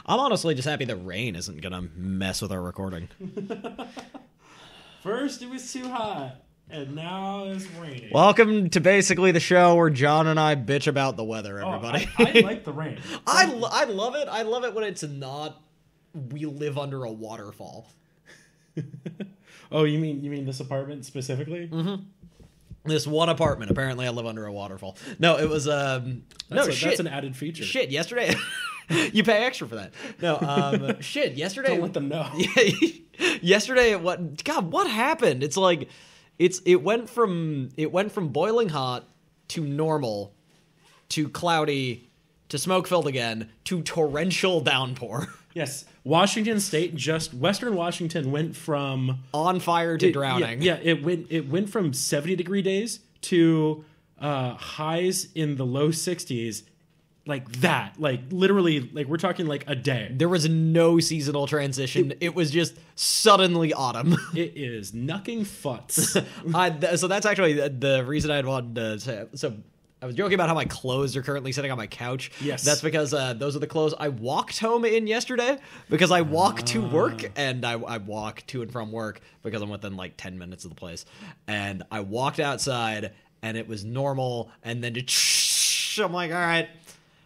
I'm honestly just happy that rain isn't going to mess with our recording. First it was too hot, and now it's raining. Welcome to basically the show where John and I bitch about the weather, everybody. I like the rain. I love it. I love it when it's not we live under a waterfall. Oh, you mean this apartment specifically? Mm-hmm. This one apartment. Apparently, I live under a waterfall. No, it was That's an added feature. Shit, yesterday. You pay extra for that. No, shit, yesterday. Don't let them know. Yesterday, what happened? It's like, it went from boiling hot to normal, to cloudy, to smoke filled again, to torrential downpour. Yes, Washington State, just Western Washington, went from on fire to drowning. Yeah, it went from 70-degree days to highs in the low 60s. Like that, like literally, like we're talking like a day. There was no seasonal transition. It was just suddenly autumn. It is knucking futs. So that's actually the reason I wanted to say. So I was joking about how my clothes are currently sitting on my couch. Yes. That's because those are the clothes I walked home in yesterday, because I walk to work, and I walk to and from work because I'm within like 10 minutes of the place. And I walked outside and it was normal, and then I'm like, all right,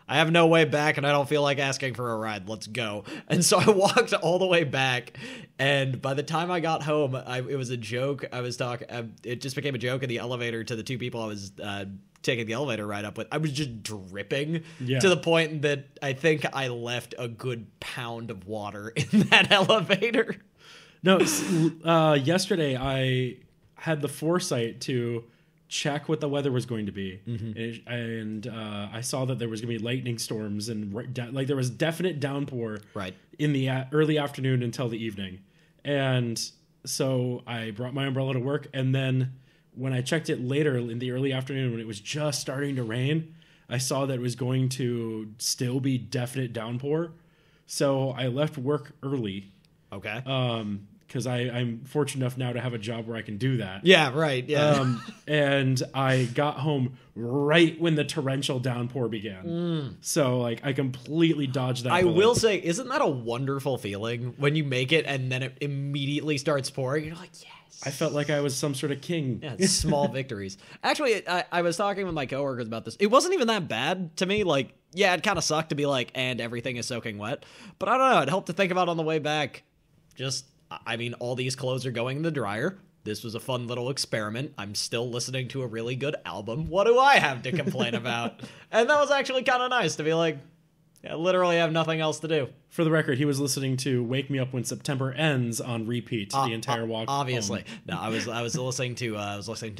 I have no way back and I don't feel like asking for a ride. Let's go. And so I walked all the way back, and by the time I got home, it was a joke. I was talking. It just became a joke in the elevator to the two people I was taking the elevator ride up with. I was just dripping to the point that I think I left a good pound of water in that elevator. No, yesterday I had the foresight to check what the weather was going to be, and I saw that there was going to be lightning storms and like there was definite downpour in the early afternoon until the evening, and so I brought my umbrella to work, and then when I checked it later in the early afternoon when it was just starting to rain, I saw that it was going to still be definite downpour, so I left work early. Okay. Because I'm fortunate enough now to have a job where I can do that. Yeah, right. Yeah. And I got home right when the torrential downpour began. So like I completely dodged that. I will say, isn't that a wonderful feeling when you make it and then it immediately starts pouring? You're like, yes. I felt like I was some sort of king. Yeah, small victories. Actually, I was talking with my coworkers about this. It wasn't even that bad to me. Like, yeah, it kind of sucked to be like, and everything is soaking wet. But I don't know. It helped to think about on the way back. I mean, all these clothes are going in the dryer. This was a fun little experiment. I'm still listening to a really good album. What do I have to complain about? And that was actually kind of nice to be like, I literally have nothing else to do. For the record, he was listening to "Wake Me Up When September Ends" on repeat the entire walk. Obviously, home. No. I was listening to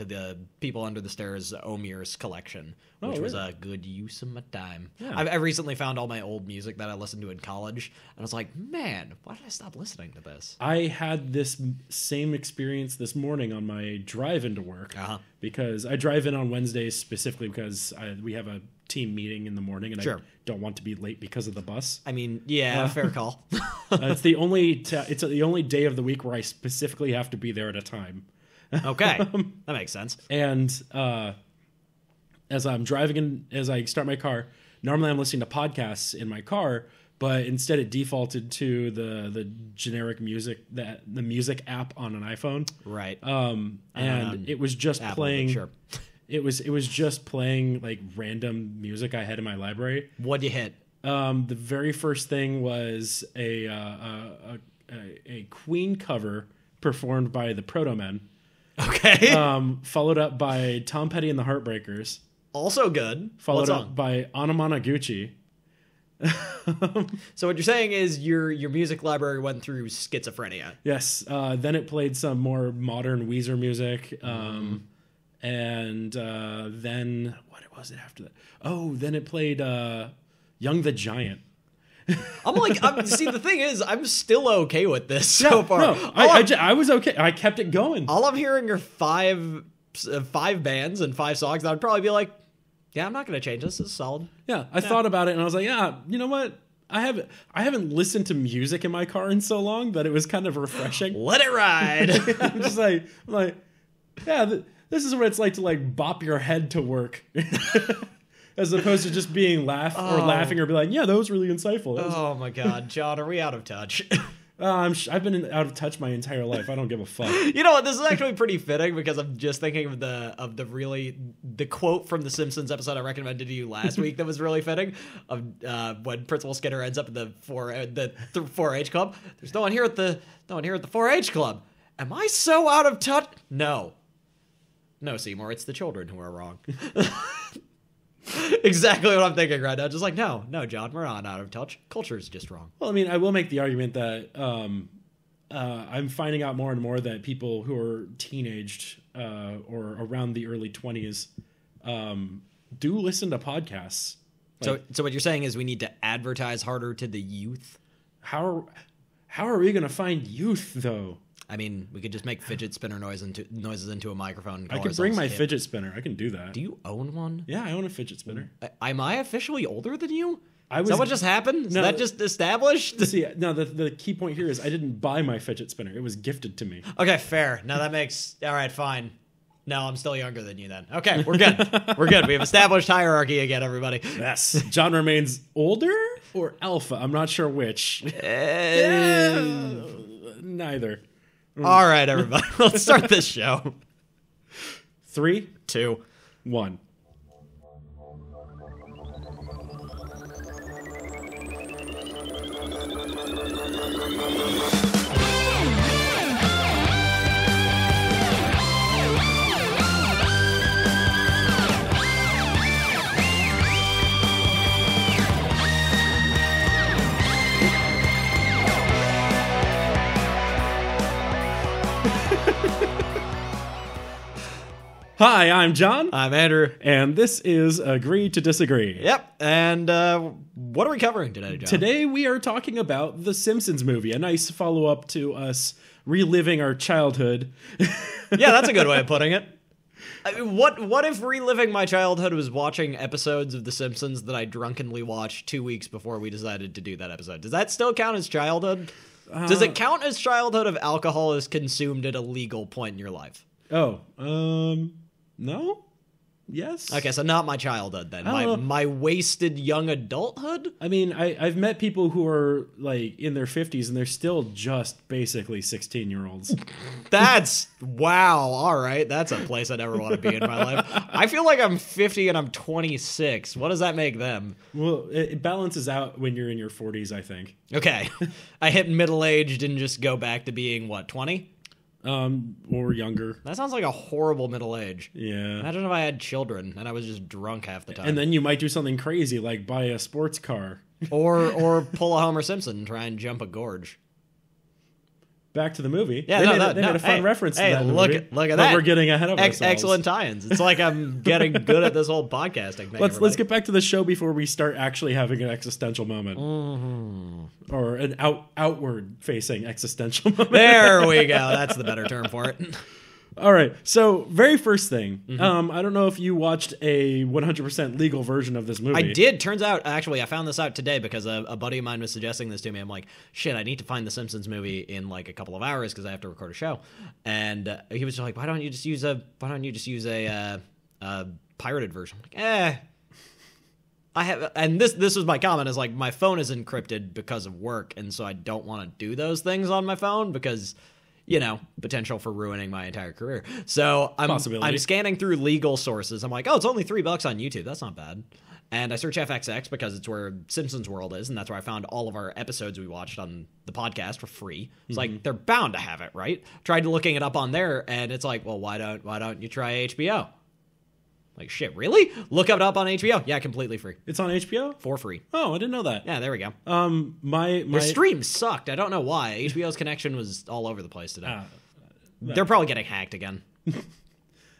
the People Under the Stairs Omir's collection, which was a good use of my time. Yeah. I recently found all my old music that I listened to in college, and I was like, man, why did I stop listening to this? I had this same experience this morning on my drive into work, because I drive in on Wednesdays specifically because we have a team meeting in the morning, and I don't want to be late because of the bus. I mean, yeah, fair call. It's the only day of the week where I specifically have to be there at a time. Okay, that makes sense. And as I'm driving in, as I start my car, normally I'm listening to podcasts in my car, but instead it defaulted to the generic music, the music app on an iPhone. Right. And it was just Apple, playing. Sure. It was just playing like random music I had in my library. What'd you hit? The very first thing was a Queen cover performed by the Proto Men. Okay. Followed up by Tom Petty and the Heartbreakers. Also good. Followed up by Anamanaguchi. So what you're saying is your music library went through schizophrenia. Yes. Then it played some more modern Weezer music. And then what was it after that? Oh, then it played Young the Giant. See, the thing is, I'm still okay with this so far. No, I was okay. I kept it going. All I'm hearing are five bands and 5 songs that I'd probably be like, yeah, I'm not going to change this. This is solid. Yeah, I thought about it and I was like, yeah, you know what? I haven't listened to music in my car in so long that it was kind of refreshing. Let it ride. I'm just like, yeah, this is what it's like to like bop your head to work. as opposed to just being laughing or be like, yeah, that was really insightful. Oh my God, John, are we out of touch? I've been out of touch my entire life. I don't give a fuck. You know what? This is actually pretty fitting because I'm just thinking of the quote from the Simpsons episode I recommended to you last week that was really fitting of when Principal Skinner ends up at the 4-H club. There's no one here at the 4-H club. Am I so out of touch? No, Seymour. It's the children who are wrong. Exactly what I'm thinking right now. Just like, no, John, we're not out of touch. Culture is just wrong. Well, I mean, I will make the argument that I'm finding out more and more that people who are teenaged or around the early 20s do listen to podcasts. So what you're saying is we need to advertise harder to the youth? How are we going to find youth, though? I mean, we could just make fidget spinner noises into a microphone. I could bring my fidget spinner. I can do that. Do you own one? Yeah, I own a fidget spinner. Am I officially older than you? Is that what just happened? Is that just established? See, no, the key point here is I didn't buy my fidget spinner. It was gifted to me. Okay, fair. Now that makes... All right, fine. No, I'm still younger than you then. Okay, we're good. We're good. We have established hierarchy again, everybody. Yes. John remains older or alpha? I'm not sure which. Neither. All right, everybody. Let's start this show. 3, 2, 1. Hi, I'm John. I'm Andrew. And this is Agree to Disagree. Yep. And what are we covering today, John? Today we are talking about the Simpsons movie, a nice follow-up to us reliving our childhood. Yeah, that's a good way of putting it. I mean, what if reliving my childhood was watching episodes of The Simpsons that I drunkenly watched 2 weeks before we decided to do that episode? Does that still count as childhood? Does it count as childhood if alcohol is consumed at a legal point in your life? No? Yes? Okay, so not my childhood then. My wasted young adulthood? I mean, I've met people who are like in their 50s and they're still just basically 16-year-olds. Wow, all right. That's a place I never want to be in my life. I feel like I'm 50 and I'm 26. What does that make them? Well, it balances out when you're in your 40s, I think. Okay. I hit middle-aged and just go back to being, 20? Or younger. That sounds like a horrible middle age. Yeah. Imagine if I had children and I was just drunk half the time. And then you might do something crazy like buy a sports car. or pull a Homer Simpson and try and jump a gorge. Back to the movie. Yeah, they made a fun reference to that look movie. Look at but that. We're getting ahead of ourselves. Excellent tie-ins. It's like I'm getting good at this whole podcasting thing. Let's get back to the show before we start actually having an existential moment. Mm-hmm. Or an outward-facing existential moment. There we go. That's the better term for it. All right. So, very first thing. Mm-hmm. I don't know if you watched a 100% legal version of this movie. I did. Turns out, actually, I found this out today because a buddy of mine was suggesting this to me. I'm like, shit, I need to find the Simpsons movie in like a couple of hours because I have to record a show. And he was just like, why don't you just use a pirated version? I'm like, I have, and this was my comment, is like, my phone is encrypted because of work, and so I don't want to do those things on my phone because, potential for ruining my entire career. So I'm scanning through legal sources. I'm like, oh, it's only $3 on YouTube. That's not bad. And I search FXX because it's where Simpsons World is, and that's where I found all of our episodes we watched on the podcast for free. It's like, they're bound to have it, right? Tried looking it up on there, and it's like, well, why don't you try HBO? Like, shit, really? Look it up on HBO. Yeah, completely free. It's on HBO? For free. Oh, I didn't know that. Yeah, there we go. Their stream sucked. I don't know why. HBO's connection was all over the place today. They're probably getting hacked again.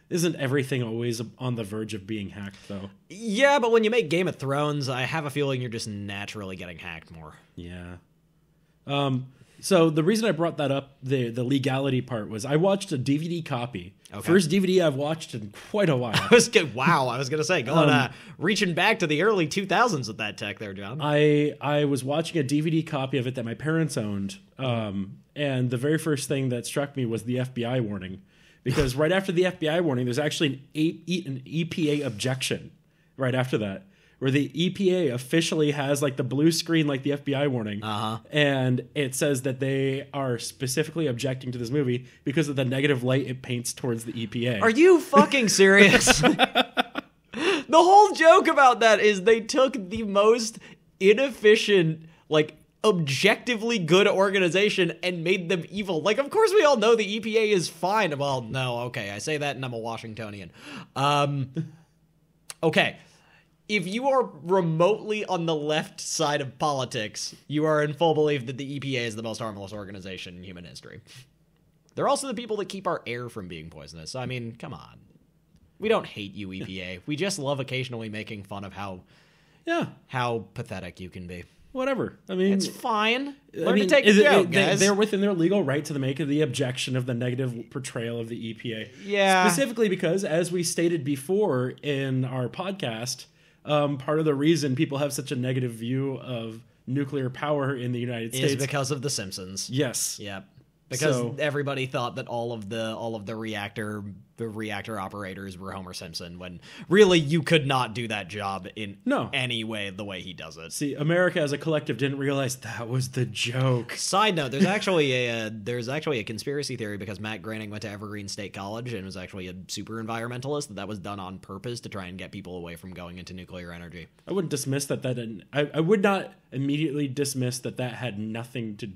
Isn't everything always on the verge of being hacked, though? Yeah, but when you make Game of Thrones, I have a feeling you're just naturally getting hacked more. Yeah. So the reason I brought that up, the legality part, was I watched a DVD copy. Okay. First DVD I've watched in quite a while. I was going to say, reaching back to the early 2000s with that tech there, John. I was watching a DVD copy of it that my parents owned, and the very first thing that struck me was the FBI warning. Because right after the FBI warning, there's actually an EPA objection right after that. where the EPA officially has like the blue screen, like the FBI warning. And it says that they are specifically objecting to this movie because of the negative light it paints towards the EPA. Are you fucking serious? The whole joke about that is they took the most inefficient, like, objectively good organization and made them evil. Like, of course we all know the EPA is fine. Well, no, okay, I say that and I'm a Washingtonian. Okay. If you are remotely on the left side of politics, you are in full belief that the EPA is the most harmless organization in human history. They're also the people that keep our air from being poisonous. I mean, come on. We don't hate you, EPA. We just love occasionally making fun of how pathetic you can be. Whatever. I mean, it's fine. Learn to take a joke, guys. They're within their legal right to make the objection of the negative portrayal of the EPA. Yeah. Specifically because, as we stated before in our podcast, part of the reason people have such a negative view of nuclear power in the United States is because of The Simpsons. Yes. Yep. Because everybody thought that all of the reactor operators were Homer Simpson, when really you could not do that job in any way the way he does it. See, America as a collective didn't realize that was the joke. Side note: there's actually a conspiracy theory because Matt Groening went to Evergreen State College and was actually a super environmentalist that was done on purpose to try and get people away from going into nuclear energy. I wouldn't dismiss that. I would not immediately dismiss that had nothing to.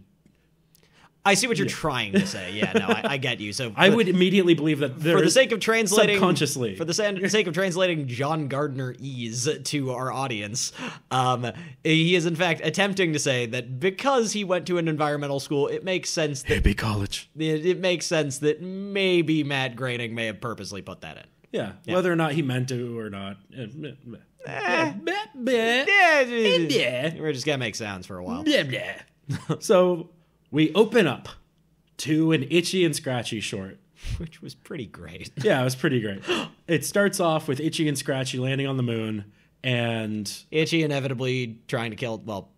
I see what you're trying to say. Yeah, no, I get you. So I would immediately believe that for the sake of translating subconsciously, for the sake of translating John Gardner-Ease to our audience, he is in fact attempting to say that because he went to an environmental school, it makes sense that hippie college. It makes sense that maybe Matt Groening may have purposely put that in. Yeah, whether or not he meant to or not. We're just gonna make sounds for a while. So. We open up to an Itchy and Scratchy short. Which was pretty great. Yeah, it was pretty great. It starts off with Itchy and Scratchy landing on the moon, and... Itchy inevitably trying to kill... Well,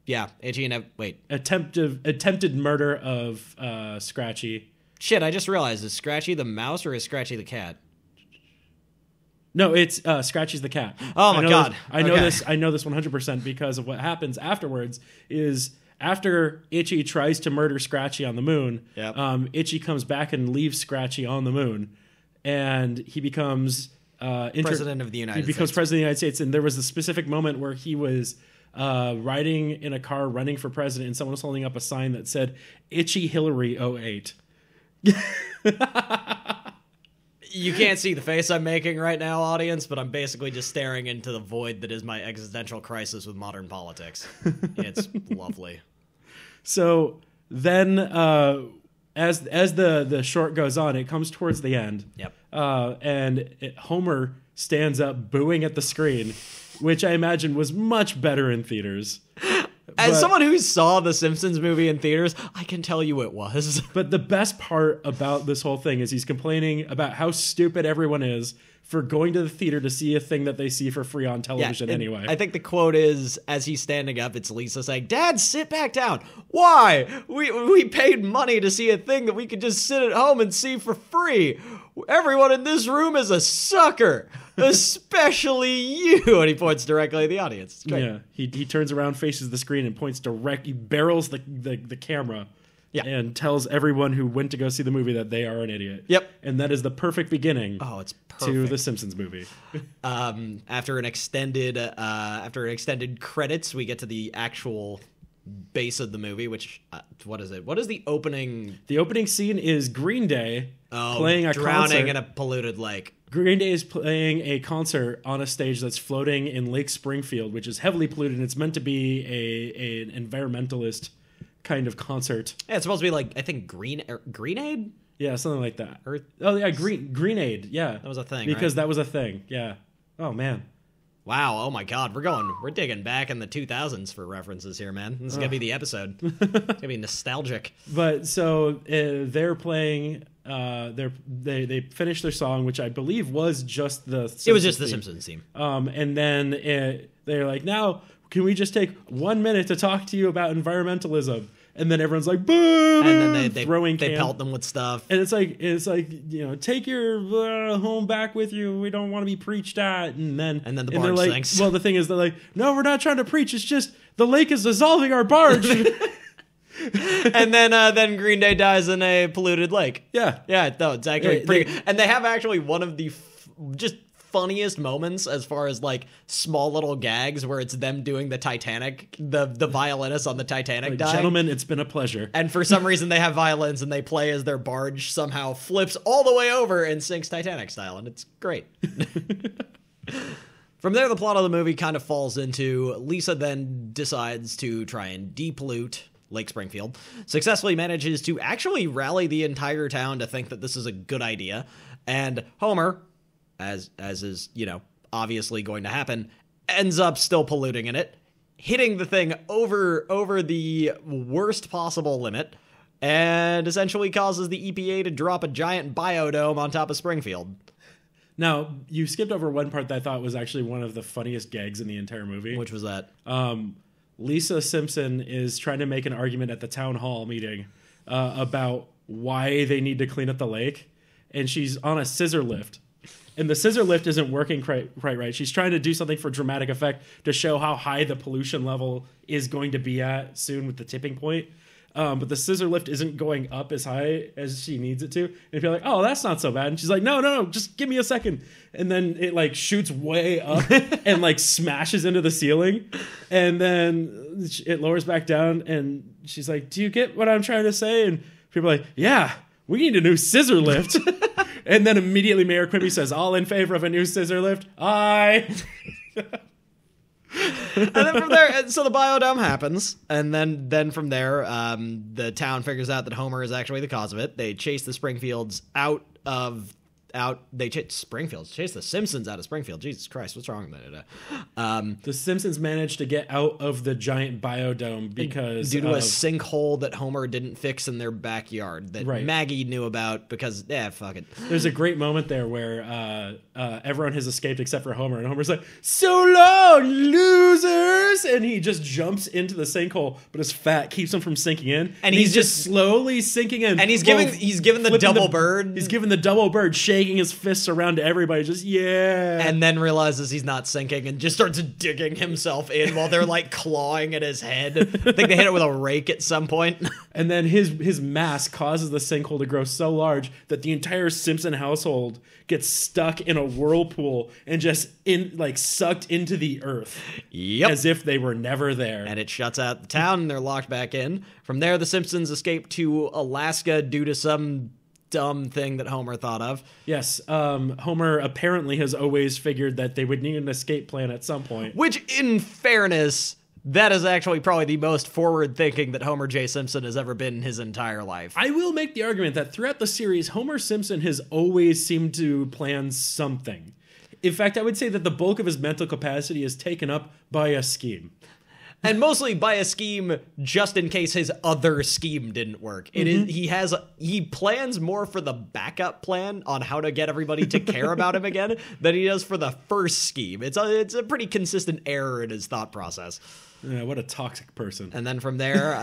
yeah, Attempted murder of Scratchy. Shit, I just realized, is Scratchy the mouse or is Scratchy the cat? No, it's Scratchy's the cat. Oh my god. I know this 100% because of what happens afterwards is... After Itchy tries to murder Scratchy on the moon, Itchy comes back and leaves Scratchy on the moon, and he becomes president of the United States. He becomes president of the United States, and there was a specific moment where he was riding in a car running for president, and someone was holding up a sign that said, Itchy Hillary 08. You can't see the face I'm making right now, audience, but I'm basically just staring into the void that is my existential crisis with modern politics. It's lovely. So then, as the short goes on, it comes towards the end. Yep. Homer stands up booing at the screen, which I imagine was much better in theaters. As someone who saw the Simpsons movie in theaters, I can tell you it was. But the best part about this whole thing is he's complaining about how stupid everyone is for going to the theater to see a thing that they see for free on television anyway. I think the quote is, as he's standing up, it's Lisa saying, Dad, sit back down. Why? We paid money to see a thing that we could just sit at home and see for free. Everyone in this room is a sucker. Especially you. And he points directly at the audience. Yeah, he turns around, faces the screen, and points he barrels the camera and tells everyone who went to go see the movie that they are an idiot. Yep. And that is the perfect beginning it's perfect. to the Simpsons movie. After an extended credits, we get to the actual base of the movie, which what is it? What is the opening? The opening scene is Green Day playing a drowning concert. in a polluted lake. Green Day is playing a concert on a stage that's floating in Lake Springfield, which is heavily polluted, and it's meant to be an environmentalist kind of concert. Yeah, it's supposed to be like, I think, Greenade? Yeah, something like that. Earth? Oh, yeah, Greenade, yeah. That was a thing, Because right? that was a thing, yeah. Oh, man. Wow, oh my god, we're digging back in the 2000s for references here, man. This is gonna be the episode. It's gonna be nostalgic. But so they're playing. They finished their song, which I believe was just the Simpsons it was just the theme. Simpsons theme. And then they're like, now can we just take 1 minute to talk to you about environmentalism? and then everyone's like, boo, and then they throwing they pelt them with stuff. And it's like, take your home back with you. We don't want to be preached at. And then the barge sinks. Well, the thing is, they're like, no, we're not trying to preach. It's just the lake is dissolving our barge. And then Green Day dies in a polluted lake. Yeah. No, it's actually pretty good. And they have actually one of the just funniest moments as far as like small little gags where it's them doing the Titanic, the violinist on the Titanic dying. Gentlemen, it's been a pleasure. And for some reason they have violins and they play as their barge somehow flips all the way over and sinks Titanic style, and it's great. From there, the plot of the movie kind of falls into Lisa then decides to try and depollute Lake Springfield, successfully manages to actually rally the entire town to think that this is a good idea, and Homer, as is, obviously going to happen, ends up still polluting in it, hitting the thing over the worst possible limit, and essentially causes the EPA to drop a giant biodome on top of Springfield. Now, you skipped over one part that I thought was actually one of the funniest gags in the entire movie. Which was that? Lisa Simpson is trying to make an argument at the town hall meeting about why they need to clean up the lake, and she's on a scissor lift. And the scissor lift isn't working quite right. She's trying to do something for dramatic effect to show how high the pollution level is going to be at soon with the tipping point. But the scissor lift isn't going up as high as she needs it to. And if you're like, oh, that's not so bad. And she's like, no, just give me a second. And then it like shoots way up and like smashes into the ceiling. And then it lowers back down. And she's like, do you get what I'm trying to say? And people are like, yeah, we need a new scissor lift. And then immediately Mayor Quimby says, all in favor of a new scissor lift? Aye. And then from there, so the biodome happens, and then from there, the town figures out that Homer is actually the cause of it. They chase the Springfields chase the Simpsons out of Springfield. Jesus Christ, what's wrong with that? The Simpsons managed to get out of the giant biodome because due to a sinkhole that Homer didn't fix in their backyard that Maggie knew about because fuck it. There's a great moment there where everyone has escaped except for Homer, and Homer's like, "So long, losers!" And he just jumps into the sinkhole, but his fat keeps him from sinking in, and he's just slowly sinking in. And he's given the double bird. He's given the double bird, shaking his fists around to everybody, just and then realizes he's not sinking and just starts digging himself in while they're like clawing at his head. I think they hit it with a rake at some point. And then his mass causes the sinkhole to grow so large that the entire Simpson household gets stuck in a whirlpool and just sucked into the earth. Yep. As if they were never there. And it shuts out the town and they're locked back in. From there, the Simpsons escape to Alaska due to some dumb thing that Homer thought of. Yes, Homer apparently has always figured that they would need an escape plan at some point. Which, in fairness, that is actually probably the most forward-thinking that Homer J. Simpson has ever been in his entire life. I will make the argument that throughout the series, Homer Simpson has always seemed to plan something. In fact, I would say that the bulk of his mental capacity is taken up by a scheme. And mostly by a scheme just in case his other scheme didn't work. He plans more for the backup plan on how to get everybody to care about him again than he does for the first scheme. It's a pretty consistent error in his thought process. Yeah, what a toxic person. And then from there,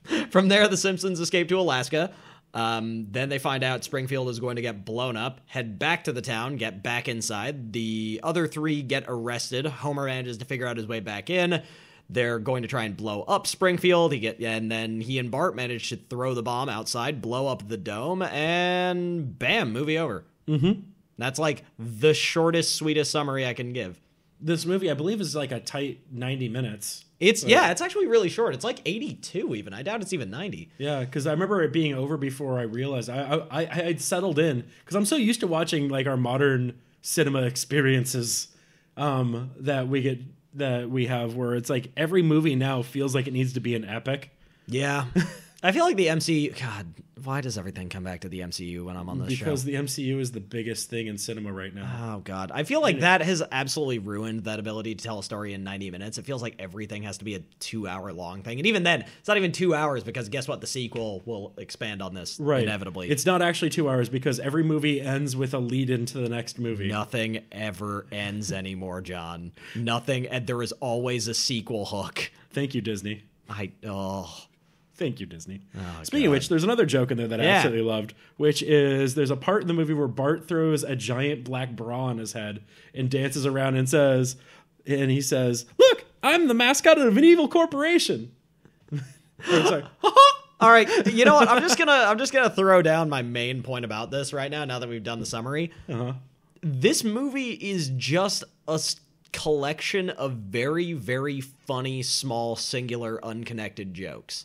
the Simpsons escape to Alaska. Then they find out Springfield is going to get blown up, head back to the town, get back inside. The other three get arrested. Homer manages to figure out his way back in. They're going to try and blow up Springfield. And then he and Bart manage to throw the bomb outside, blow up the dome, and bam, movie over. Mm-hmm. That's like the shortest, sweetest summary I can give. This movie, I believe, is like a tight 90 minutes. It's actually really short. It's like 82 even. I doubt it's even 90. Yeah, because I remember it being over before I realized. I'd settled in because I'm so used to watching like our modern cinema experiences that we have where it's like every movie now feels like it needs to be an epic. Yeah. I feel like the MCU, God, why does everything come back to the MCU when I'm on this show? Because the MCU is the biggest thing in cinema right now. Oh, God. I feel like that has absolutely ruined that ability to tell a story in 90 minutes. It feels like everything has to be a 2-hour long thing. And even then, it's not even 2 hours because guess what? The sequel will expand on this inevitably. It's not actually 2 hours because every movie ends with a lead into the next movie. Nothing ever ends anymore, John. Nothing. And there is always a sequel hook. Thank you, Disney. Thank you, Disney. Oh, Speaking of which, there's another joke in there that I absolutely loved, which is there's a part in the movie where Bart throws a giant black bra on his head and dances around and he says, "Look, I'm the mascot of an evil corporation." It's like, all right, you know what? I'm just gonna throw down my main point about this right now. Now that we've done the summary, this movie is just a collection of very, very funny, small, singular, unconnected jokes.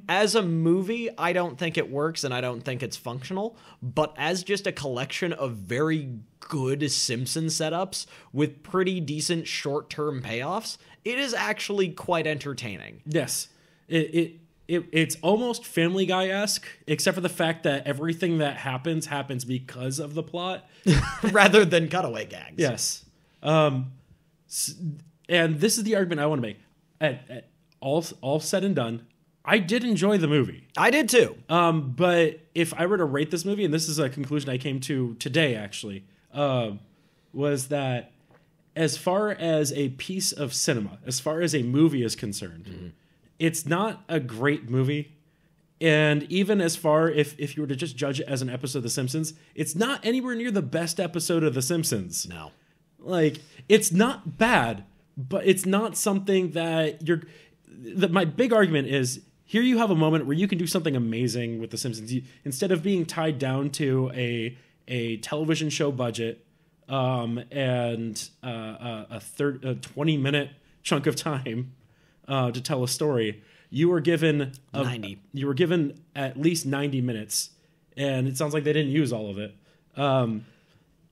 As a movie, I don't think it works, and I don't think it's functional. But as just a collection of very good Simpsons setups with pretty decent short-term payoffs, it is actually quite entertaining. Yes, it's almost Family Guy-esque, except for the fact that everything that happens because of the plot, rather than cutaway gags. Yes. And this is the argument I want to make. At all said and done, I did enjoy the movie. I did too. But if I were to rate this movie, and this is a conclusion I came to today, actually, was that as far as a piece of cinema, as far as a movie is concerned, it's not a great movie. And even as far, if you were to just judge it as an episode of The Simpsons, it's not anywhere near the best episode of The Simpsons. No. Like, it's not bad, but it's not something that my big argument is, here you have a moment where you can do something amazing with The Simpsons. Instead of being tied down to a television show budget and a 20-minute chunk of time to tell a story, you were given 90. You were given at least 90 minutes, and it sounds like they didn't use all of it.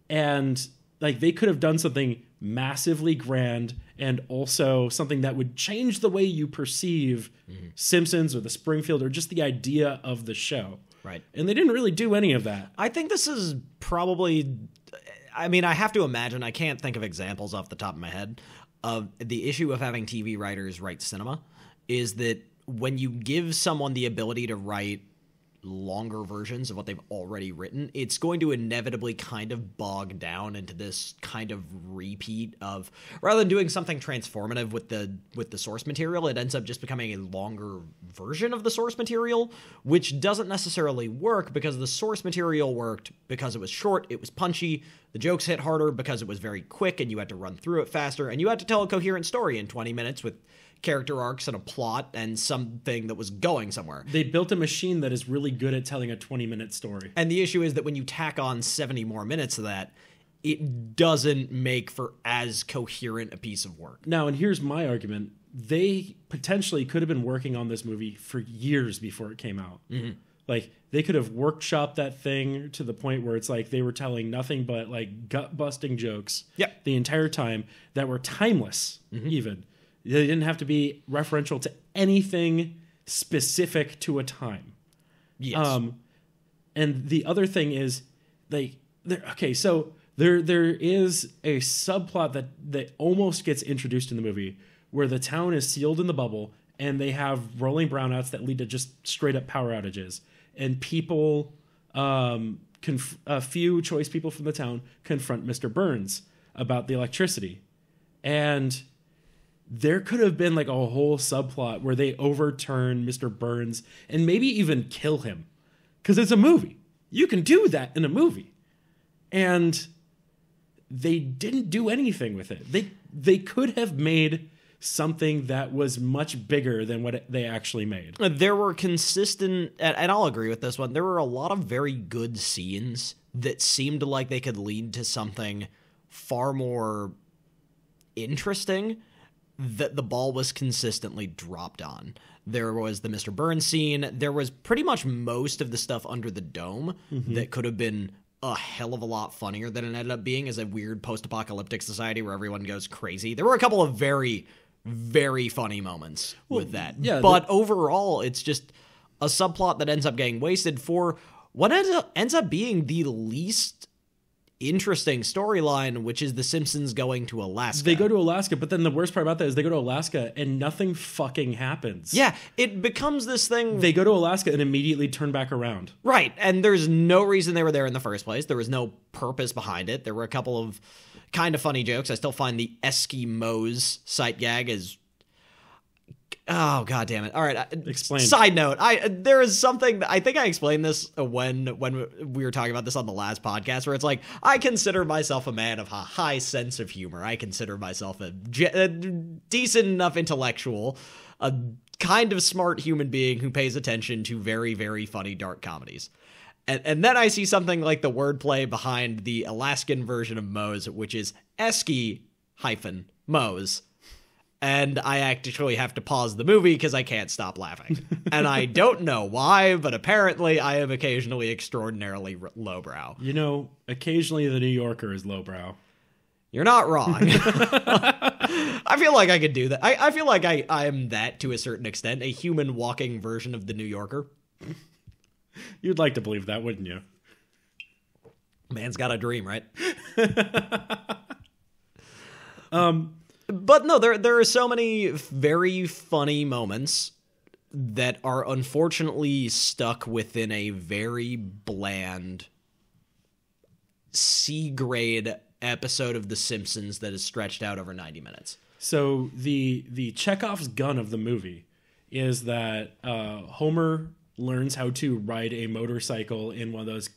And like, they could have done something massively grand and also something that would change the way you perceive Simpsons or the Springfield or just the idea of the show. Right. And they didn't really do any of that. I think this is probably, I mean, I have to imagine, I can't think of examples off the top of my head, of the issue of having TV writers write cinema is that when you give someone the ability to write longer versions of what they've already written, it's going to inevitably kind of bog down into this kind of repeat of, rather than doing something transformative with the source material, it ends up just becoming a longer version of the source material, which doesn't necessarily work because the source material worked because it was short, it was punchy, the jokes hit harder because it was very quick and you had to run through it faster, and you had to tell a coherent story in 20 minutes with character arcs and a plot and something that was going somewhere. They built a machine that is really good at telling a 20-minute story. And the issue is that when you tack on 70 more minutes of that, it doesn't make for as coherent a piece of work. Now, and here's my argument. They potentially could have been working on this movie for years before it came out. Like, they could have workshopped that thing to the point where it's like they were telling nothing but like gut-busting jokes the entire time that were timeless, even. They didn't have to be referential to anything specific to a time. Yes. And the other thing is, like, so there is a subplot that almost gets introduced in the movie where the town is sealed in the bubble and they have rolling brownouts that lead to just straight up power outages. And people, a few choice people from the town confront Mr. Burns about the electricity. And there could have been like a whole subplot where they overturn Mr. Burns and maybe even kill him. Because it's a movie. You can do that in a movie. And they didn't do anything with it. They could have made something that was much bigger than what they actually made. There were consistent, and I'll agree with this one, there were a lot of very good scenes that seemed like they could lead to something far more interesting that the ball was consistently dropped on. There was the Mr. Burns scene. There was pretty much most of the stuff under the dome that could have been a hell of a lot funnier than it ended up being as a weird post-apocalyptic society where everyone goes crazy. There were a couple of very, very funny moments with that. Yeah, but overall, it's just a subplot that ends up getting wasted for what ends up being the least interesting storyline, which is the Simpsons going to Alaska. They go to Alaska, but then the worst part about that is they go to Alaska and nothing fucking happens. Yeah, it becomes this thing. They go to Alaska and immediately turn back around. Right, and there's no reason they were there in the first place. There was no purpose behind it. There were a couple of kind of funny jokes. I still find the Eskimos sight gag is Oh, God damn it. All right. Explain. Side note, there is something, I think I explained this when we were talking about this on the last podcast, where it's like, I consider myself a man of a high sense of humor. I consider myself a decent enough intellectual, a kind of smart human being who pays attention to very, very funny dark comedies. And then I see something like the wordplay behind the Alaskan version of Moe's, which is Esky-Moe's. And I actually have to pause the movie because I can't stop laughing. And I don't know why, but apparently I am occasionally extraordinarily lowbrow. You know, occasionally the New Yorker is lowbrow. You're not wrong. I feel like I could do that. I feel like I am that to a certain extent, a human walking version of the New Yorker. You'd like to believe that, wouldn't you? Man's got a dream, right? But no, there are so many very funny moments that are unfortunately stuck within a very bland C-grade episode of The Simpsons that is stretched out over 90 minutes. So the Chekhov's gun of the movie is that Homer learns how to ride a motorcycle in one of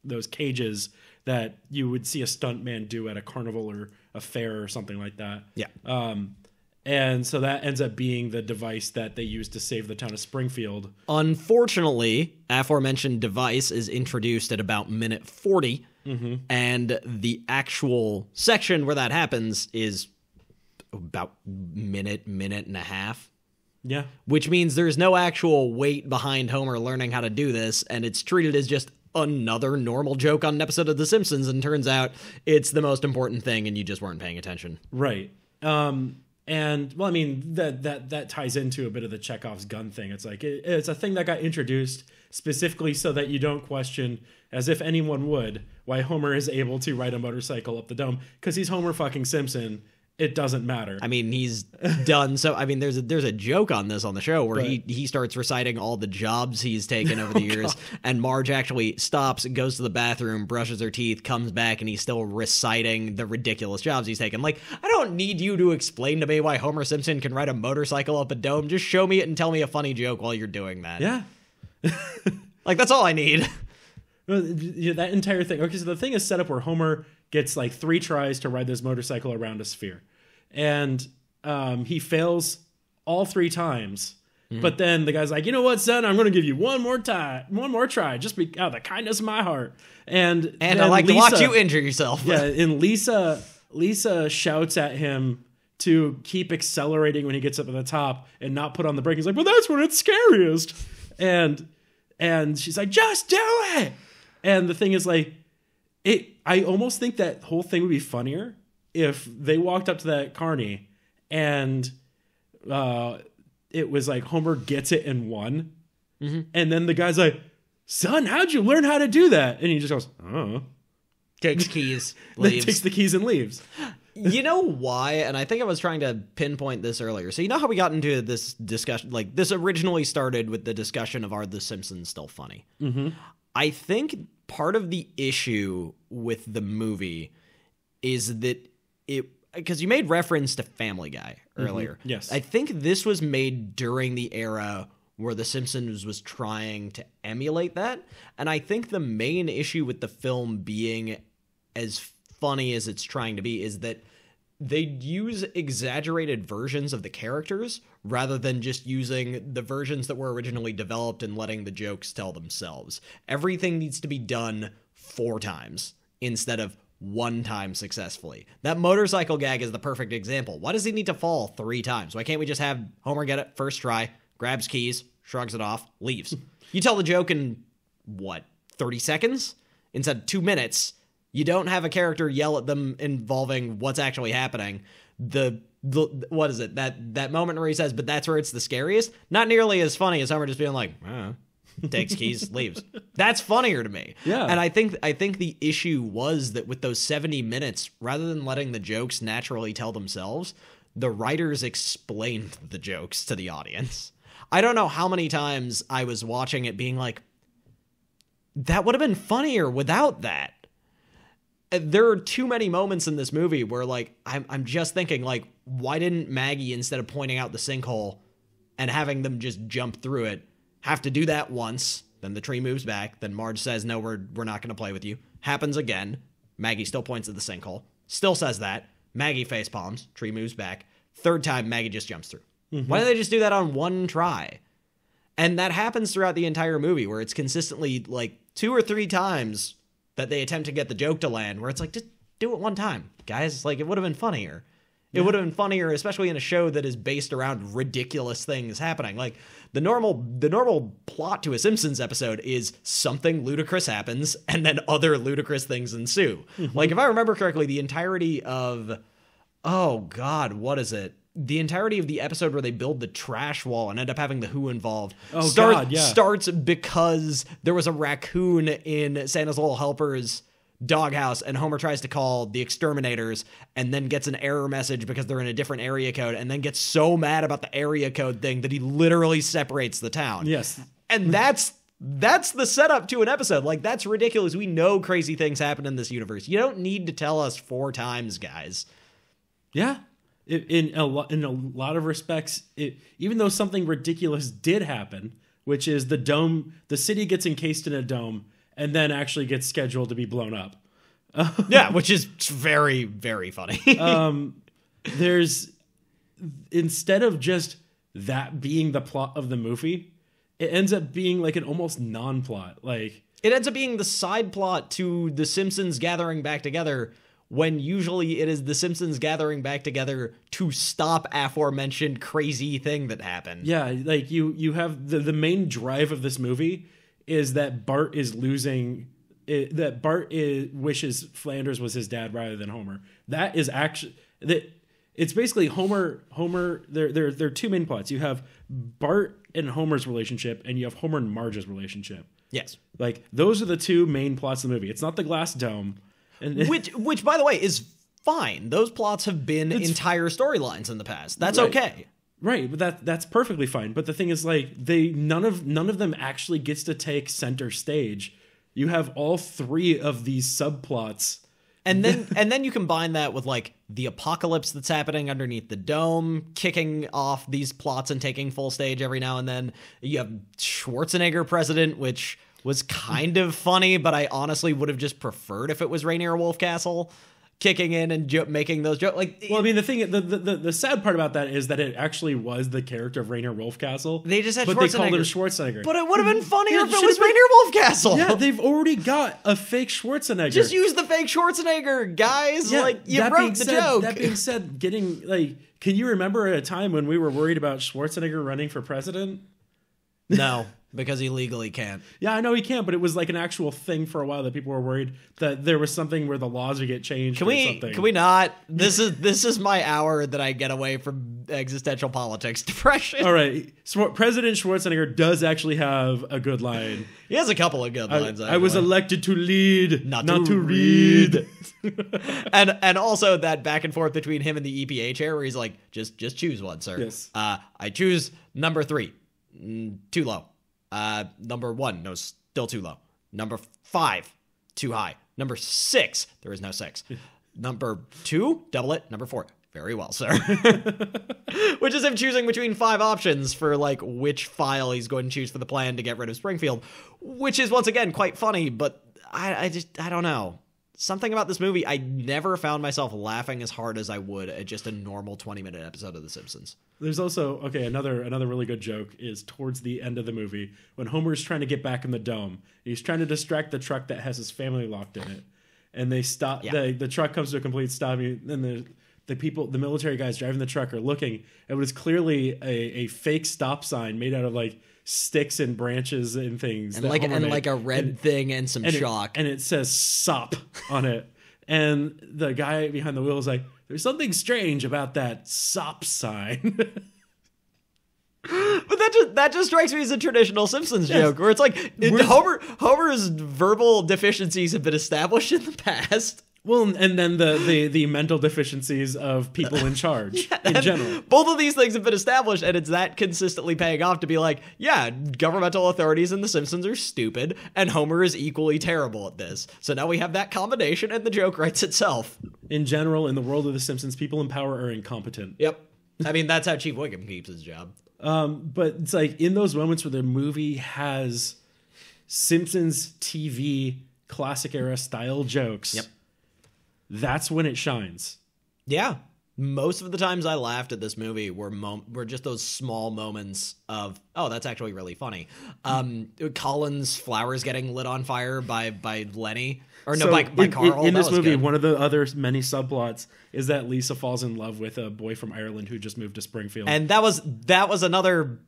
those cages that you would see a stuntman do at a carnival or a fair or something like that. Yeah. And so that ends up being the device that they use to save the town of Springfield. Unfortunately, aforementioned device is introduced at about minute 40, and the actual section where that happens is about minute and a half. Yeah. Which means there's no actual weight behind Homer learning how to do this, and it's treated as just another normal joke on an episode of The Simpsons, and turns out it's the most important thing and you just weren't paying attention. Right. And well, I mean, that ties into a bit of the Chekhov's gun thing. It's like it's a thing that got introduced specifically so that you don't question, as if anyone would, why Homer is able to ride a motorcycle up the dome, because he's Homer fucking Simpson. It doesn't matter. I mean, he's done. So, I mean, there's a joke on this on the show where he starts reciting all the jobs he's taken over the years. God. And Marge actually stops, goes to the bathroom, brushes her teeth, comes back, and he's still reciting the ridiculous jobs he's taken. Like, I don't need you to explain to me why Homer Simpson can ride a motorcycle up a dome. Just show me it and tell me a funny joke while you're doing that. Yeah. Like, that's all I need. That entire thing. Okay, so the thing is set up where Homer gets like 3 tries to ride this motorcycle around a sphere. And he fails all 3 times. But then the guy's like, you know what, son? I'm going to give you one more try, just out of the kindness of my heart. And I like to watch you injure yourself. Yeah, and Lisa shouts at him to keep accelerating when he gets up at the top and not put on the brake. He's like, well, that's when it's scariest. And she's like, just do it. And the thing is, like, I almost think that whole thing would be funnier if they walked up to that carny and it was like Homer gets it in 1. And then the guy's like, son, how'd you learn how to do that? And he just goes, oh. Takes keys, leaves. Takes the keys and leaves. You know why? And I think I was trying to pinpoint this earlier. So you know how we got into this discussion? Like, this originally started with the discussion of, are The Simpsons still funny? I think part of the issue with the movie is that because you made reference to Family Guy earlier. Yes. I think this was made during the era where The Simpsons was trying to emulate that. And I think the main issue with the film being as funny as it's trying to be is that they use exaggerated versions of the characters rather than just using the versions that were originally developed and letting the jokes tell themselves. Everything needs to be done 4 times instead of 1 time successfully. That motorcycle gag is the perfect example. Why does he need to fall 3 times? Why can't we just have Homer get it first try, grabs keys, shrugs it off, leaves? You tell the joke in, 30 seconds? Instead of 2 minutes. You don't have a character yell at them involving what's actually happening. What is it? That moment where he says, but that's where it's the scariest? Not nearly as funny as Homer just being like, takes keys, leaves. That's funnier to me. Yeah. And I think the issue was that with those 70 minutes, rather than letting the jokes naturally tell themselves, the writers explained the jokes to the audience. I don't know how many times I was watching it being like, that would have been funnier without that. there are too many moments in this movie where, like, I'm just thinking, like, why didn't Maggie, instead of pointing out the sinkhole and having them just jump through it, have to do that once? Then the tree moves back. Then Marge says, no, we're not going to play with you. Happens again. Maggie still points at the sinkhole. Still says that. Maggie face palms. Tree moves back. Third time, Maggie just jumps through. Mm-hmm. Why don't they just do that on one try? And that happens throughout the entire movie, where it's consistently, like, 2 or 3 times that they attempt to get the joke to land, where it's like, just do it one time, guys. Like, it would have been funnier. It would have been funnier, especially in a show that is based around ridiculous things happening. Like, the normal plot to a Simpsons episode is something ludicrous happens, and then other ludicrous things ensue. Mm-hmm. Like, if I remember correctly, the entirety of, oh God, what is it? The entirety of the episode where they build the trash wall and end up having the Who involved starts because there was a raccoon in Santa's Little Helper's doghouse, and Homer tries to call the exterminators and then gets an error message because they're in a different area code, and then gets so mad about the area code thing that he literally separates the town. Yes. And that's the setup to an episode. Like, that's ridiculous. We know crazy things happen in this universe. You don't need to tell us 4 times, guys. Yeah. In a lot of respects, even though something ridiculous did happen, which is the city gets encased in a dome and then actually gets scheduled to be blown up. Yeah, which is very, very funny. There's, instead of just that being the plot of the movie, it ends up being like an almost non-plot. Like, it ends up being the side plot to The Simpsons gathering back together, when usually it is The Simpsons gathering back together to stop aforementioned crazy thing that happened. Yeah, like you have the main drive of this movie is that Bart is losing, that Bart wishes Flanders was his dad rather than Homer. That is actually, it's basically Homer, there are 2 main plots. You have Bart and Homer's relationship, and you have Homer and Marge's relationship. Yes. Like, those are the 2 main plots of the movie. It's not the glass dome. Which, by the way, is fine. Those plots have been entire storylines in the past. That's right. Okay. Right, but that's perfectly fine. But the thing is, like, none of them actually gets to take center stage. You have all 3 of these subplots, and then you combine that with, like, the apocalypse that's happening underneath the dome, kicking off these plots and taking full stage every now and then. You have Schwarzenegger president, which was kind of funny, but I honestly would have just preferred if it was Rainier Wolfcastle kicking in and making those jokes. Like, well, I mean, the thing, the sad part about that is that it actually was the character of Rainier Wolfcastle. They just had Schwarzenegger. They called him Schwarzenegger. But it would have been funnier if it was Rainier Wolfcastle. Yeah, they've already got a fake Schwarzenegger. Just use the fake Schwarzenegger, guys. Yeah, like, you wrote the joke. That being said, getting, like, can you remember a time when we were worried about Schwarzenegger running for president? No. Because he legally can't. Yeah, I know he can't, but it was like an actual thing for a while that people were worried that there was something where the laws would get changed. Can we not? This is my hour that I get away from existential politics depression. All right, President Schwarzenegger does actually have a good line. He has a couple of good lines. I was elected to lead, not to read. and also that back and forth between him and the EPA chair, where he's like, just choose one, sir. Yes. I choose number 3. Too low. Number 1, no, still too low. Number 5, too high. Number 6, there is no 6. Number 2, double it. Number 4, very well, sir. Which is him choosing between 5 options for, like, which file he's going to choose for the plan to get rid of Springfield, which is once again quite funny, but I don't know. Something about this movie, I never found myself laughing as hard as I would at just a normal 20-minute episode of The Simpsons. There's also, another really good joke is towards the end of the movie when Homer's trying to get back in the dome. He's trying to distract the truck that has his family locked in it. And they stop, the truck comes to a complete stop, and the military guys driving the truck are looking. It was clearly a fake stop sign made out of, like, sticks and branches and things, and like a red thing and some chalk, and it says "sop" on it. And the guy behind the wheel is like, "There's something strange about that sop sign." But that just strikes me as a traditional Simpsons joke, where it's like Homer's verbal deficiencies have been established in the past. Well, and then the mental deficiencies of people in charge in general. Both of these things have been established, and it's that consistently paying off to be like, yeah, governmental authorities in The Simpsons are stupid, and Homer is equally terrible at this. So now we have that combination, and the joke writes itself. In general, in the world of The Simpsons, people in power are incompetent. Yep. I mean, that's how Chief Wiggum keeps his job. But it's like in those moments where the movie has Simpsons TV classic era style jokes. Yep. That's when it shines. Yeah. Most of the times I laughed at this movie were just those small moments of, oh, that's actually really funny. Colin's flowers getting lit on fire by Lenny. Or no, by Carl. In this movie, one of the other many subplots is that Lisa falls in love with a boy from Ireland who just moved to Springfield. And that was another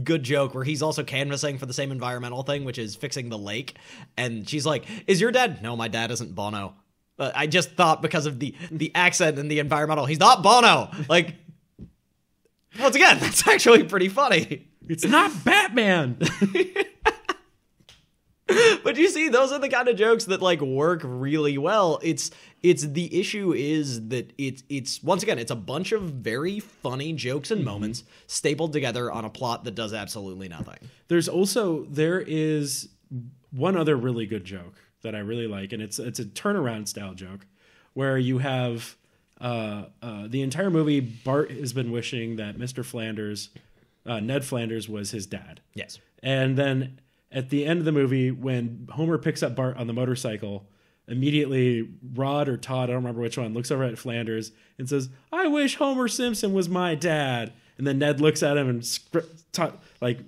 good joke where he's also canvassing for the same environmental thing, which is fixing the lake. And she's like, is your dad? No, my dad isn't Bono. I just thought because of the accent and the environmental, he's not Bono. Like, once again, that's actually pretty funny. It's not Batman. But you see, those are the kind of jokes that like work really well. It's the issue is that it's once again, it's a bunch of very funny jokes and moments stapled together on a plot that does absolutely nothing. There is one other really good joke that I really like, and it's a turnaround style joke where you have the entire movie, Bart has been wishing that Mr. Flanders, Ned Flanders, was his dad. Yes. And then at the end of the movie, when Homer picks up Bart on the motorcycle, immediately Rod or Todd, I don't remember which one, looks over at Flanders and says, I wish Homer Simpson was my dad. And then Ned looks at him and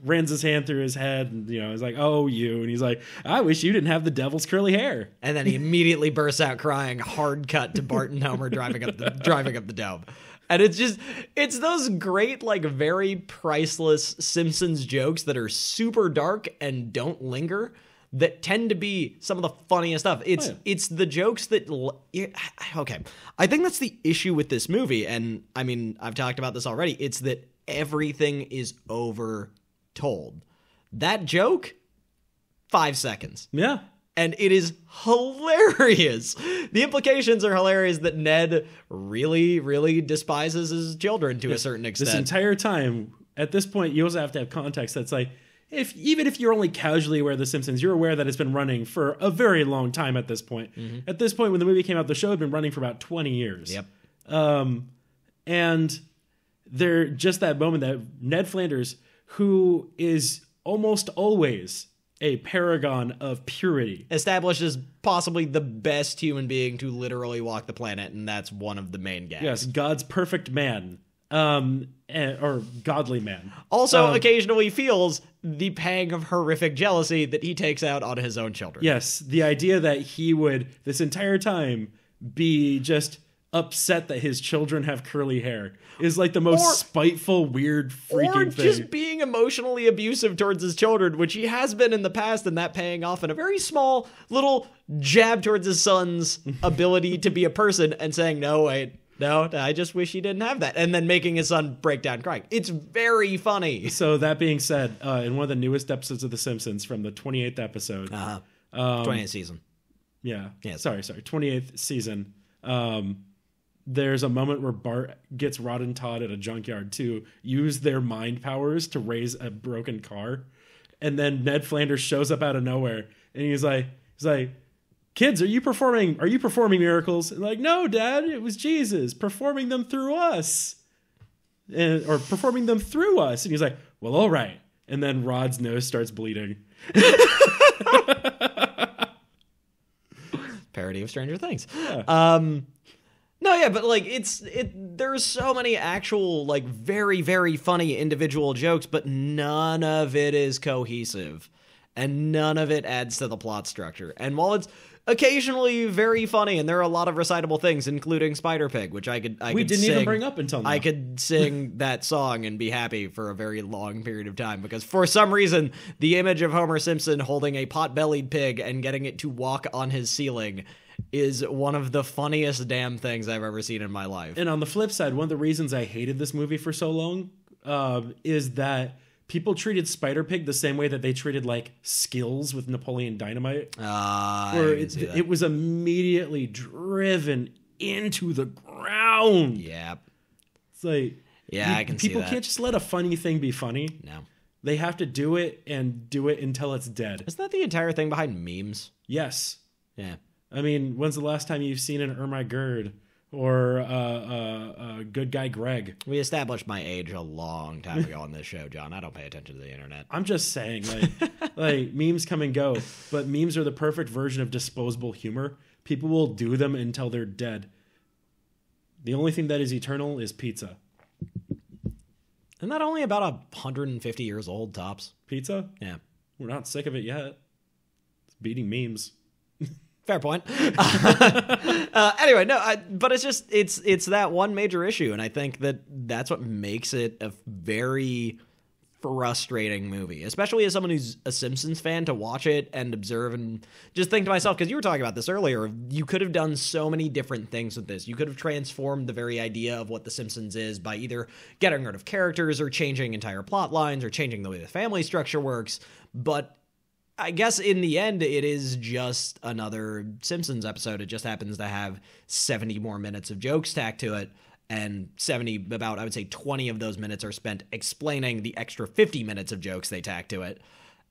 runs his hand through his head and, is like, oh, you. And he's like, I wish you didn't have the devil's curly hair. And then he immediately bursts out crying, hard cut to Bart and Homer driving up the dome. And it's those great, like, very priceless Simpsons jokes that are super dark and don't linger that tend to be some of the funniest stuff. It's the jokes that... Okay. I think that's the issue with this movie. And, I mean, I've talked about this already. It's that everything is overtold. That joke, 5 seconds. Yeah. And it is hilarious. The implications are hilarious that Ned really, really despises his children to a certain extent. This entire time, at this point, you also have to have context that's like, even if you're only casually aware of The Simpsons, you're aware that it's been running for a very long time at this point. Mm-hmm. At this point, when the movie came out, the show had been running for about 20 years. Yep. And there, just that moment that Ned Flanders, who is almost always a paragon of purity, established as possibly the best human being to literally walk the planet, and that's one of the main gags. Yes, God's perfect man. Or godly man. Also, occasionally feels the pang of horrific jealousy that he takes out on his own children. Yes, the idea that he would, this entire time, be just upset that his children have curly hair is like the most spiteful, weird, freaking thing. Or just being emotionally abusive towards his children, which he has been in the past, and that paying off in a very small little jab towards his son's ability to be a person and saying, no, wait. No, I just wish he didn't have that. And then making his son break down crying. It's very funny. So that being said, in one of the newest episodes of The Simpsons, from the 28th episode. 28th season. Yeah. Sorry. 28th season. There's a moment where Bart gets Rod and Todd at a junkyard to use their mind powers to raise a broken car. And then Ned Flanders shows up out of nowhere. And he's like, kids, are you performing miracles? And like, no, Dad, it was Jesus performing them through us. Or performing them through us. And he's like, well, all right. And then Rod's nose starts bleeding. Parody of Stranger Things. Yeah. No, yeah, but like there's so many actual like very, very funny individual jokes, but none of it is cohesive. And none of it adds to the plot structure. And while it's occasionally very funny, and there are a lot of recitable things, including Spiderpig, which I could didn't even bring up until now. I could sing that song and be happy for a very long period of time, because for some reason, the image of Homer Simpson holding a pot-bellied pig and getting it to walk on his ceiling is one of the funniest damn things I've ever seen in my life. And on the flip side, one of the reasons I hated this movie for so long is that people treated Spiderpig the same way that they treated like Skills with Napoleon Dynamite. Where it was immediately driven into the ground. Yeah. It's like, I can see that. People can't just let a funny thing be funny. No. They have to do it and do it until it's dead. Isn't that the entire thing behind memes? Yes. Yeah. I mean, when's the last time you've seen an Irma Gerd or Good Guy Greg? We established my age a long time ago on this show, John. I don't pay attention to the internet. I'm just saying, like memes come and go, but memes are the perfect version of disposable humor. People will do them until they're dead. The only thing that is eternal is pizza. Isn't that only about 150 years old, tops? Pizza? Yeah. We're not sick of it yet. It's beating memes. Fair point. Anyway, no, but it's just, it's that one major issue, and I think that's what makes it a very frustrating movie, especially as someone who's a Simpsons fan, to watch it and observe and just think to myself, because you were talking about this earlier, you could have done so many different things with this. You could have transformed the very idea of what The Simpsons is by either getting rid of characters or changing entire plot lines or changing the way the family structure works, but I guess in the end, it is just another Simpsons episode. It just happens to have 70 more minutes of jokes tacked to it, and I would say 20 of those minutes are spent explaining the extra 50 minutes of jokes they tack to it.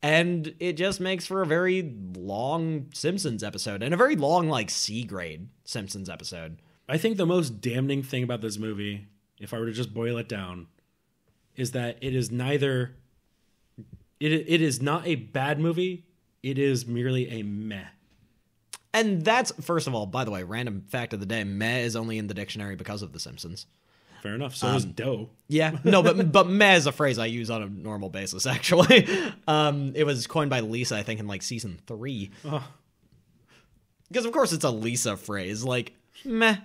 And it just makes for a very long Simpsons episode, and a very long, like, C-grade Simpsons episode. I think the most damning thing about this movie, if I were to just boil it down, is that it is neither... It is not a bad movie. It is merely a meh. And that's, first of all, by the way, random fact of the day, meh is only in the dictionary because of The Simpsons. Fair enough. So is dough. Yeah. No, but meh is a phrase I use on a normal basis, actually. It was coined by Lisa, I think, in like season 3. Oh. Because, of course, it's a Lisa phrase. Like, meh.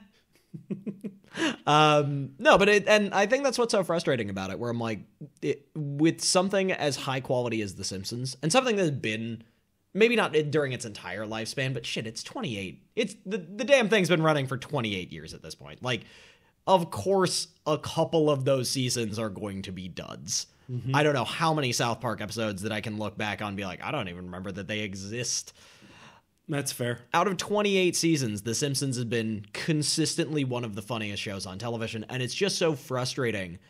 No, but and I think that's what's so frustrating about it, where I'm like, with something as high quality as The Simpsons, and something that's been maybe not during its entire lifespan, but shit, it's 28. It's the damn thing's been running for 28 years at this point. Like, of course, a couple of those seasons are going to be duds. Mm-hmm. I don't know how many South Park episodes that I can look back on and be like, I don't even remember that they exist. That's fair. Out of 28 seasons, The Simpsons has been consistently one of the funniest shows on television, and it's just so frustrating,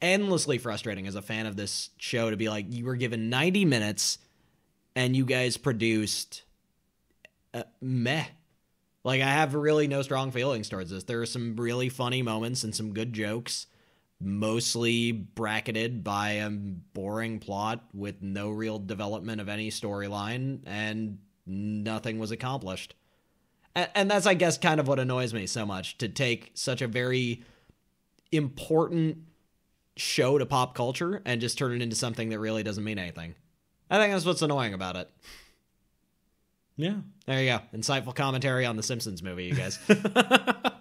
endlessly frustrating as a fan of this show, to be like, you were given 90 minutes, and you guys produced meh. Like, I have really no strong feelings towards this. There are some really funny moments and some good jokes, mostly bracketed by a boring plot with no real development of any storyline, and nothing was accomplished. And that's, I guess, kind of what annoys me so much, to take such a very important show to pop culture and just turn it into something that really doesn't mean anything. I think that's what's annoying about it. Yeah. There you go. Insightful commentary on the Simpsons movie, you guys. This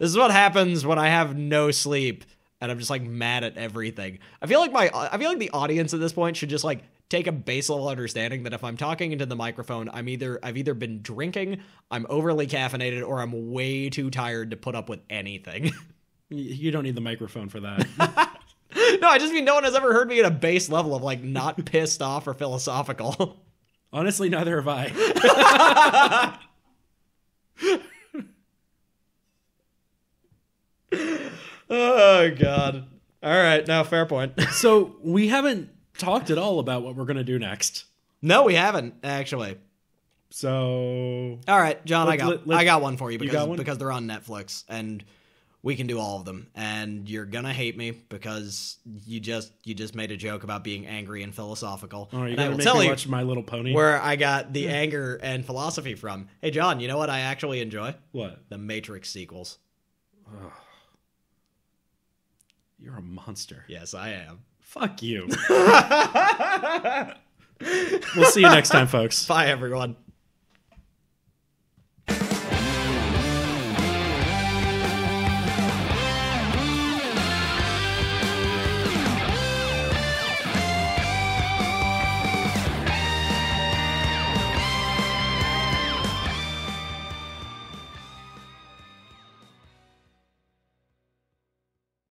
is what happens when I have no sleep and I'm just like mad at everything. I feel like the audience at this point should just like take a base level understanding that if I'm talking into the microphone, I've either been drinking, I'm overly caffeinated, or I'm way too tired to put up with anything. You don't need the microphone for that. No, I just mean no one has ever heard me at a base level of like not pissed off or philosophical. Honestly, neither have I. Oh, God. All right. Now, fair point. So we haven't talked at all about what we're going to do next. No, we haven't, actually. So... All right, John, I got one for you because they're on Netflix, and we can do all of them. And you're going to hate me because you just made a joke about being angry and philosophical. Oh, and I will tell you watch My Little Pony? Where I got the anger and philosophy from. Hey, John, you know what I actually enjoy? What? The Matrix sequels. Oh. You're a monster. Yes, I am. Fuck you. We'll see you next time, folks. Bye, everyone.